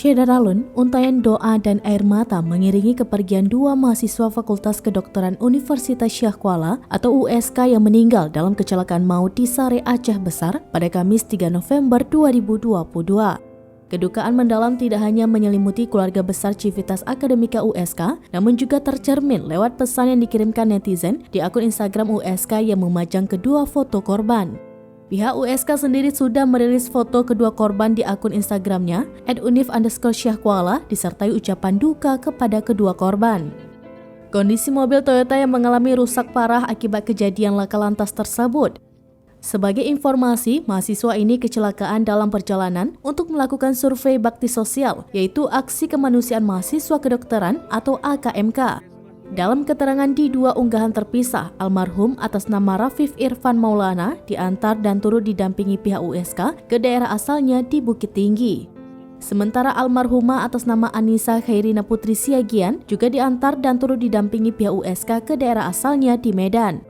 Syederalun, untayan doa dan air mata mengiringi kepergian dua mahasiswa Fakultas Kedokteran Universitas Syah Kuala atau USK yang meninggal dalam kecelakaan maut di Sare, Aceh Besar pada Kamis 3 November 2022. Kedukaan mendalam tidak hanya menyelimuti keluarga besar Civitas Akademika USK, namun juga tercermin lewat pesan yang dikirimkan netizen di akun Instagram USK yang memajang kedua foto korban. Pihak USK sendiri sudah merilis foto kedua korban di akun Instagramnya @univ_Syah Kuala disertai ucapan duka kepada kedua korban. Kondisi mobil Toyota yang mengalami rusak parah akibat kejadian laka lantas tersebut. Sebagai informasi, mahasiswa ini kecelakaan dalam perjalanan untuk melakukan survei bakti sosial, yaitu Aksi Kemanusiaan Mahasiswa Kedokteran atau AKMK. Dalam keterangan di dua unggahan terpisah, almarhum atas nama Rafif Irfan Maulana diantar dan turut didampingi pihak USK ke daerah asalnya di Bukit Tinggi. Sementara almarhumah atas nama Anissa Khairina Putri Siagian juga diantar dan turut didampingi pihak USK ke daerah asalnya di Medan.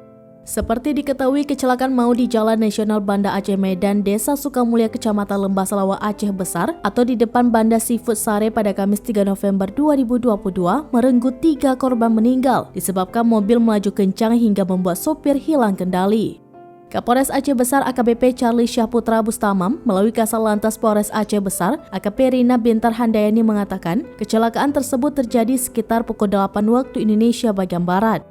Seperti diketahui, kecelakaan maut di Jalan Nasional Banda Aceh Medan, Desa Sukamulya, Kecamatan Lembah Selawa, Aceh Besar atau di depan Banda Seafood Sare pada Kamis 3 November 2022 merenggut 3 korban meninggal disebabkan mobil melaju kencang hingga membuat sopir hilang kendali. Kapolres Aceh Besar AKBP Charlie Syahputra Bustamam melalui Kasal Lantas Polres Aceh Besar AKP Rina Bintar Handayani mengatakan kecelakaan tersebut terjadi sekitar pukul 8 waktu Indonesia bagian Barat.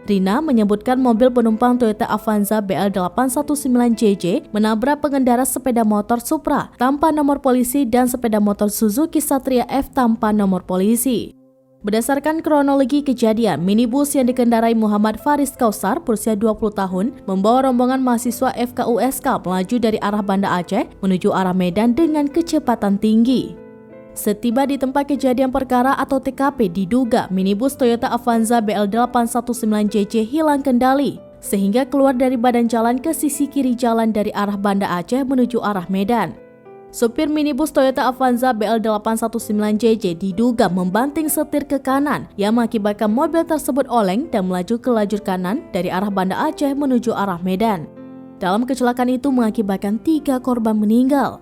Rina menyebutkan mobil penumpang Toyota Avanza BL819JJ menabrak pengendara sepeda motor Supra tanpa nomor polisi dan sepeda motor Suzuki Satria F tanpa nomor polisi. Berdasarkan kronologi kejadian, minibus yang dikendarai Muhammad Faris Kausar berusia 20 tahun membawa rombongan mahasiswa FKUSK melaju dari arah Banda Aceh menuju arah Medan dengan kecepatan tinggi. Setiba di tempat kejadian perkara atau TKP, diduga minibus Toyota Avanza BL819JJ hilang kendali sehingga keluar dari badan jalan ke sisi kiri jalan dari arah Banda Aceh menuju arah Medan. Sopir minibus Toyota Avanza BL819JJ diduga membanting setir ke kanan yang mengakibatkan mobil tersebut oleng dan melaju ke lajur kanan dari arah Banda Aceh menuju arah Medan. Dalam kecelakaan itu mengakibatkan 3 korban meninggal,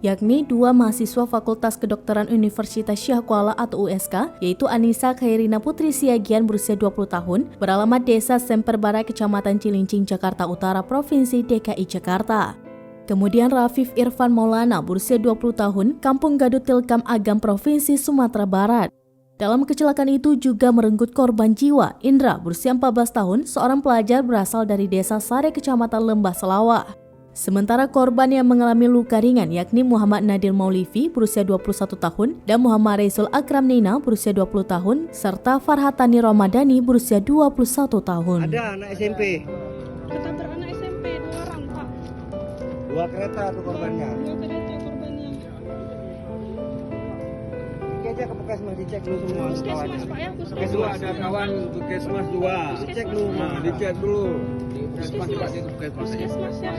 yakni 2 mahasiswa Fakultas Kedokteran Universitas Syah Kuala atau USK, yaitu Anissa Khairina Putri Siagian berusia 20 tahun, beralamat Desa Semperbarai, Kecamatan Cilincing, Jakarta Utara, Provinsi DKI Jakarta. Kemudian Rafif Irfan Maulana berusia 20 tahun, Kampung Gadut Tilkam Agam, Provinsi Sumatera Barat. Dalam kecelakaan itu juga merenggut korban jiwa, Indra berusia 14 tahun, seorang pelajar berasal dari Desa Sare, Kecamatan Lembah Selawa. Sementara korban yang mengalami luka ringan yakni Muhammad Nadir Maulivi berusia 21 tahun dan Muhammad Raisul Akram Nina berusia 20 tahun serta Farhatani Ramadhani berusia 21 tahun. Ada anak SMP. Kita beranak SMP 2 orang, Pak. 2 kereta tuh korbannya. 2 kereta korbannya. Ini aja ke Puskesmas dicek dulu semua. Puskesmas, Pak ya, Puskesmas Puskesmas. ada kawan Puskesmas 2. Dicek dulu. Dicek dulu. Di Puskesmas juga di Puskesmas. Puskesmas ya.